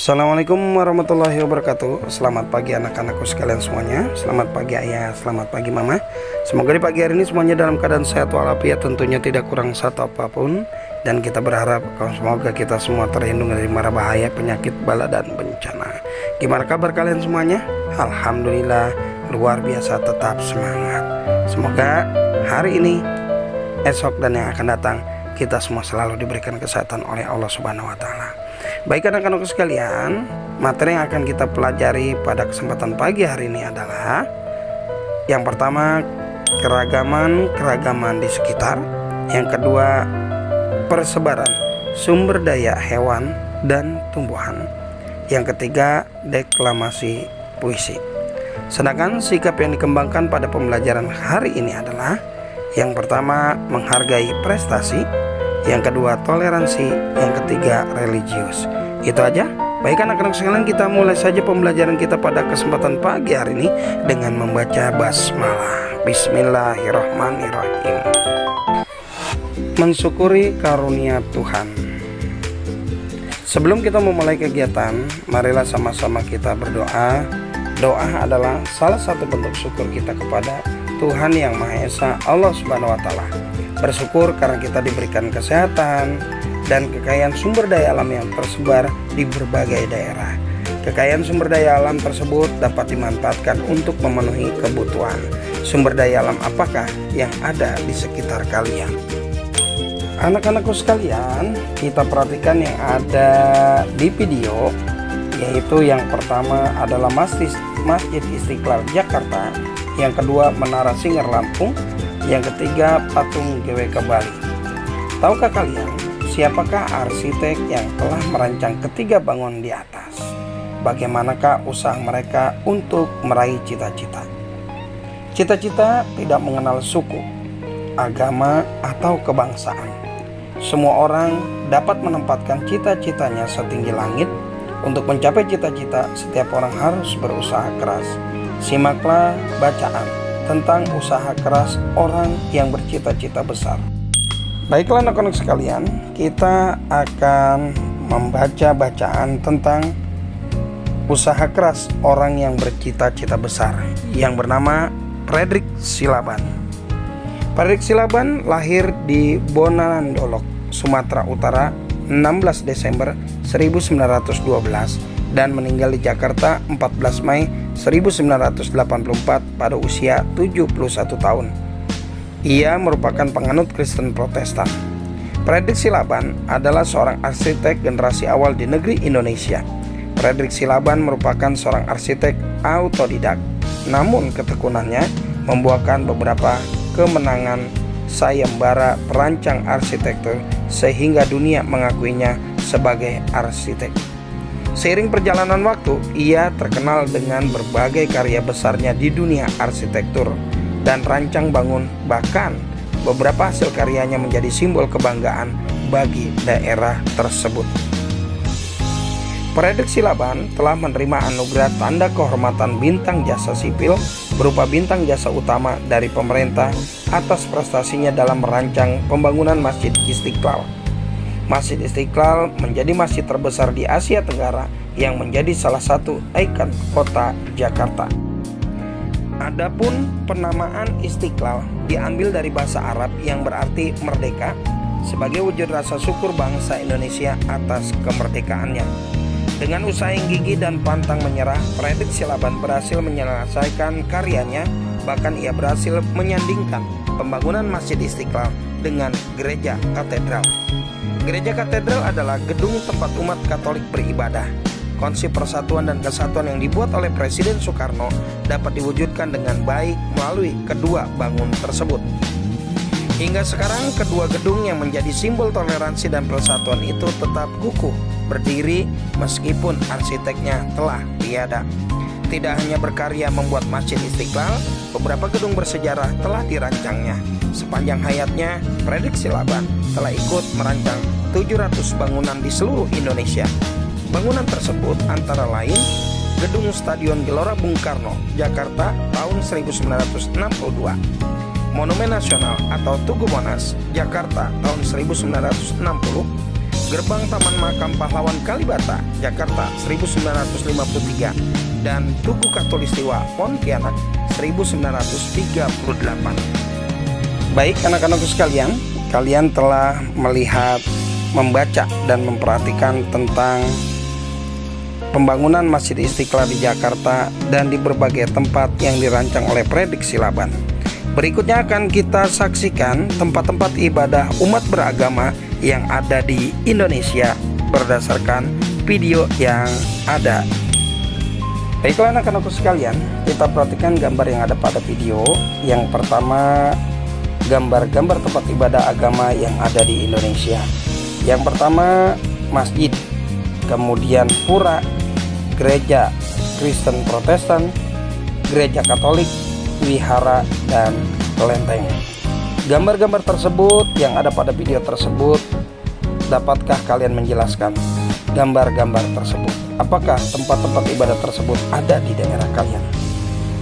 Assalamualaikum warahmatullahi wabarakatuh. Selamat pagi anak-anakku sekalian semuanya. Selamat pagi ayah, selamat pagi mama. Semoga di pagi hari ini semuanya dalam keadaan sehat walafiat, tentunya tidak kurang satu apapun. Dan kita berharap semoga kita semua terlindung dari mara bahaya, penyakit, bala dan bencana. Gimana kabar kalian semuanya? Alhamdulillah luar biasa, tetap semangat. Semoga hari ini, esok dan yang akan datang kita semua selalu diberikan kesehatan oleh Allah Subhanahu wa taala. Baik anak-anakku sekalian, materi yang akan kita pelajari pada kesempatan pagi hari ini adalah yang pertama, keragaman di sekitar. Yang kedua, persebaran sumber daya hewan dan tumbuhan. Yang ketiga, deklamasi puisi. Sedangkan sikap yang dikembangkan pada pembelajaran hari ini adalah yang pertama, menghargai prestasi. Yang kedua, toleransi. Yang ketiga, religius. Itu aja. Baik anak-anak sekalian, kita mulai saja pembelajaran kita pada kesempatan pagi hari ini dengan membaca basmalah. Bismillahirrahmanirrahim. Mensyukuri karunia Tuhan. Sebelum kita memulai kegiatan, marilah sama-sama kita berdoa. Doa adalah salah satu bentuk syukur kita kepada Tuhan Yang Maha Esa, Allah Subhanahu wa taala. Bersyukur karena kita diberikan kesehatan dan kekayaan sumber daya alam yang tersebar di berbagai daerah. Kekayaan sumber daya alam tersebut dapat dimanfaatkan untuk memenuhi kebutuhan. Sumber daya alam apakah yang ada di sekitar kalian? Anak-anakku sekalian, kita perhatikan yang ada di video, yaitu yang pertama adalah Masjid Istiqlal Jakarta, yang kedua Menara Singer Lampung, yang ketiga patung GWK Bali. Tahukah kalian siapakah arsitek yang telah merancang ketiga bangunan di atas? Bagaimanakah usaha mereka untuk meraih cita-cita? Cita-cita tidak mengenal suku, agama, atau kebangsaan. Semua orang dapat menempatkan cita-citanya setinggi langit. Untuk mencapai cita-cita, setiap orang harus berusaha keras. Simaklah bacaan tentang usaha keras orang yang bercita-cita besar. Baiklah anak-anak sekalian, kita akan membaca bacaan tentang usaha keras orang yang bercita-cita besar yang bernama Fredrik Silaban. Fredrik Silaban lahir di Bonandolok, Sumatera Utara 16 Desember 1912 dan meninggal di Jakarta 14 Mei 1984 pada usia 71 tahun. Ia merupakan penganut Kristen Protestan. Fredrik Silaban adalah seorang arsitek generasi awal di negeri Indonesia. Fredrik Silaban merupakan seorang arsitek autodidak, namun ketekunannya membuahkan beberapa kemenangan sayembara perancang arsitektur sehingga dunia mengakuinya sebagai arsitek. Seiring perjalanan waktu, ia terkenal dengan berbagai karya besarnya di dunia arsitektur dan rancang bangun, bahkan beberapa hasil karyanya menjadi simbol kebanggaan bagi daerah tersebut. Fredrik Silaban telah menerima anugerah Tanda Kehormatan Bintang Jasa Sipil berupa bintang jasa utama dari pemerintah atas prestasinya dalam merancang pembangunan Masjid Istiqlal. Masjid Istiqlal menjadi masjid terbesar di Asia Tenggara yang menjadi salah satu ikon kota Jakarta. Adapun penamaan Istiqlal diambil dari bahasa Arab yang berarti merdeka sebagai wujud rasa syukur bangsa Indonesia atas kemerdekaannya. Dengan usaha yang gigih dan pantang menyerah, Fredrik Silaban berhasil menyelesaikan karyanya. Bahkan ia berhasil menyandingkan pembangunan Masjid Istiqlal dengan gereja katedral. Gereja katedral adalah gedung tempat umat Katolik beribadah. Konsep persatuan dan kesatuan yang dibuat oleh Presiden Soekarno dapat diwujudkan dengan baik melalui kedua bangun tersebut. Hingga sekarang, kedua gedung yang menjadi simbol toleransi dan persatuan itu tetap kukuh berdiri meskipun arsiteknya telah tiada. Tidak hanya berkarya membuat Masjid Istiqlal, beberapa gedung bersejarah telah dirancangnya. Sepanjang hayatnya, Fredrik Silaban telah ikut merancang 700 bangunan di seluruh Indonesia. Bangunan tersebut antara lain Gedung Stadion Gelora Bung Karno, Jakarta tahun 1962, Monumen Nasional atau Tugu Monas, Jakarta tahun 1960, Gerbang Taman Makam Pahlawan Kalibata, Jakarta 1953, dan Tugu Katulistiwa, Pontianak 1938. Baik anak-anakku sekalian, kalian telah melihat, membaca, dan memperhatikan tentang pembangunan Masjid Istiqlal di Jakarta dan di berbagai tempat yang dirancang oleh Fredrik Silaban. Berikutnya akan kita saksikan tempat-tempat ibadah umat beragama yang ada di Indonesia berdasarkan video yang ada. Baiklah anak-anakku sekalian, kita perhatikan gambar yang ada pada video. Yang pertama, gambar-gambar tempat ibadah agama yang ada di Indonesia. Yang pertama, masjid, kemudian pura, gereja Kristen Protestan, gereja Katolik, wihara, dan kelenteng. Gambar-gambar tersebut yang ada pada video tersebut, dapatkah kalian menjelaskan gambar-gambar tersebut? Apakah tempat-tempat ibadah tersebut ada di daerah kalian?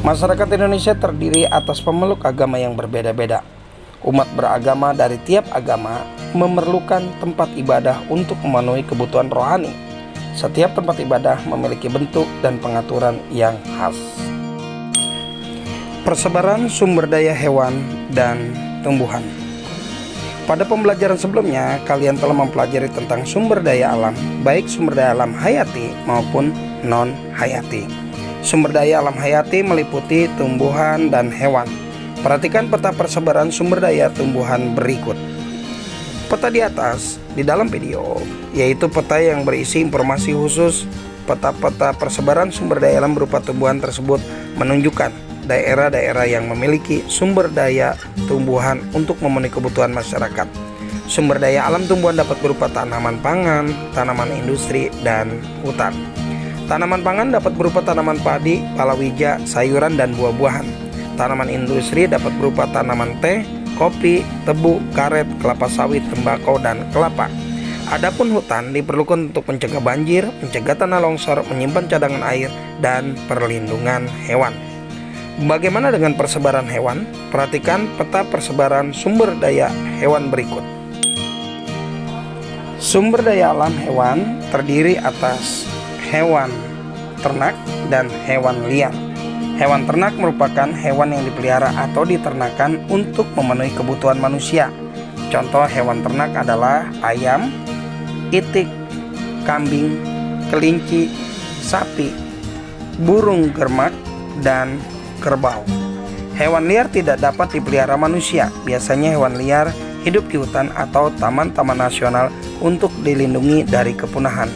Masyarakat Indonesia terdiri atas pemeluk agama yang berbeda-beda. Umat beragama dari tiap agama memerlukan tempat ibadah untuk memenuhi kebutuhan rohani. Setiap tempat ibadah memiliki bentuk dan pengaturan yang khas. Persebaran sumber daya hewan dan tumbuhan. Pada pembelajaran sebelumnya, kalian telah mempelajari tentang sumber daya alam, baik sumber daya alam hayati maupun non-hayati. Sumber daya alam hayati meliputi tumbuhan dan hewan. Perhatikan peta persebaran sumber daya tumbuhan berikut. Peta di atas di dalam video, yaitu peta yang berisi informasi khusus. Peta-peta persebaran sumber daya alam berupa tumbuhan tersebut menunjukkan daerah-daerah yang memiliki sumber daya tumbuhan untuk memenuhi kebutuhan masyarakat. Sumber daya alam tumbuhan dapat berupa tanaman pangan, tanaman industri, dan hutan. Tanaman pangan dapat berupa tanaman padi, palawija, sayuran, dan buah-buahan. Tanaman industri dapat berupa tanaman teh, kopi, tebu, karet, kelapa sawit, tembakau, dan kelapa. Adapun hutan diperlukan untuk mencegah banjir, mencegah tanah longsor, menyimpan cadangan air, dan perlindungan hewan. Bagaimana dengan persebaran hewan? Perhatikan peta persebaran sumber daya hewan berikut. Sumber daya alam hewan terdiri atas hewan ternak dan hewan liar. Hewan ternak merupakan hewan yang dipelihara atau diternakan untuk memenuhi kebutuhan manusia. Contoh hewan ternak adalah ayam, itik, kambing, kelinci, sapi, burung germak, dan kerbau. Hewan liar tidak dapat dipelihara manusia. Biasanya hewan liar hidup di hutan atau taman-taman nasional untuk dilindungi dari kepunahan.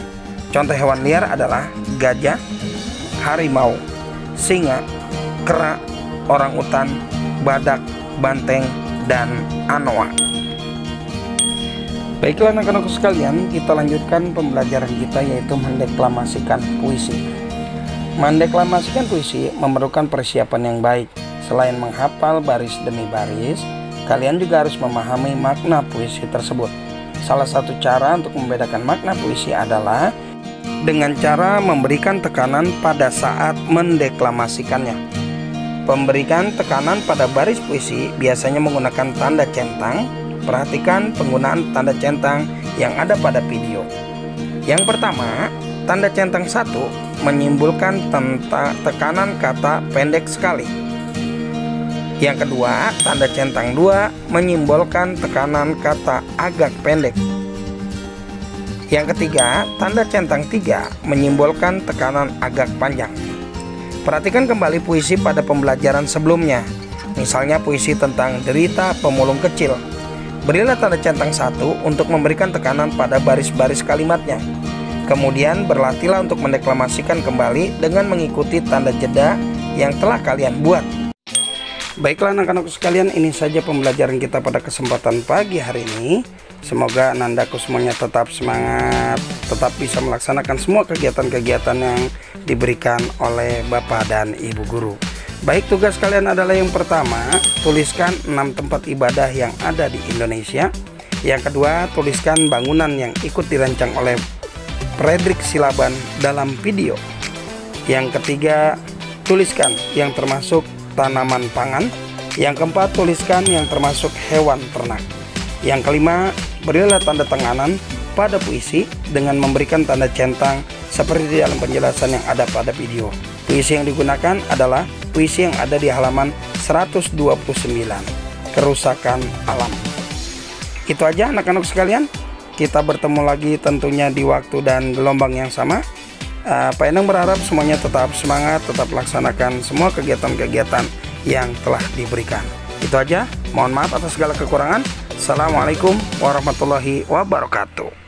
Contoh hewan liar adalah gajah, harimau, singa, kera, orangutan, badak, banteng, dan anoa. Baiklah anak-anakku sekalian, kita lanjutkan pembelajaran kita, yaitu mendeklamasikan puisi. Mendeklamasikan puisi memerlukan persiapan yang baik. Selain menghafal baris demi baris, kalian juga harus memahami makna puisi tersebut. Salah satu cara untuk membedakan makna puisi adalah dengan cara memberikan tekanan pada saat mendeklamasikannya. Pemberikan tekanan pada baris puisi biasanya menggunakan tanda centang. Perhatikan penggunaan tanda centang yang ada pada video. Yang pertama, tanda centang 1 menyimpulkan tekanan kata pendek sekali. Yang kedua, tanda centang 2 menyimbolkan tekanan kata agak pendek. Yang ketiga, tanda centang 3 menyimbolkan tekanan agak panjang. Perhatikan kembali puisi pada pembelajaran sebelumnya. Misalnya puisi tentang derita pemulung kecil. Berilah tanda centang 1 untuk memberikan tekanan pada baris-baris kalimatnya. Kemudian berlatihlah untuk mendeklamasikan kembali dengan mengikuti tanda jeda yang telah kalian buat. Baiklah anak-anakku sekalian, ini saja pembelajaran kita pada kesempatan pagi hari ini. Semoga anandaku semuanya tetap semangat, tetap bisa melaksanakan semua kegiatan-kegiatan yang diberikan oleh Bapak dan Ibu Guru. Baik, tugas kalian adalah yang pertama, tuliskan 6 tempat ibadah yang ada di Indonesia. Yang kedua, tuliskan bangunan yang ikut dirancang oleh Fredrik Silaban dalam video. Yang ketiga, tuliskan yang termasuk tanaman pangan. Yang keempat, tuliskan yang termasuk hewan ternak. Yang kelima, berilah tanda tanganan pada puisi dengan memberikan tanda centang seperti di dalam penjelasan yang ada pada video. Puisi yang digunakan adalah puisi yang ada di halaman 129, kerusakan alam. Itu aja anak-anak sekalian. Kita bertemu lagi tentunya di waktu dan gelombang yang sama. Pak Endang berharap semuanya tetap semangat, tetap laksanakan semua kegiatan-kegiatan yang telah diberikan. Itu aja, mohon maaf atas segala kekurangan. Assalamualaikum warahmatullahi wabarakatuh.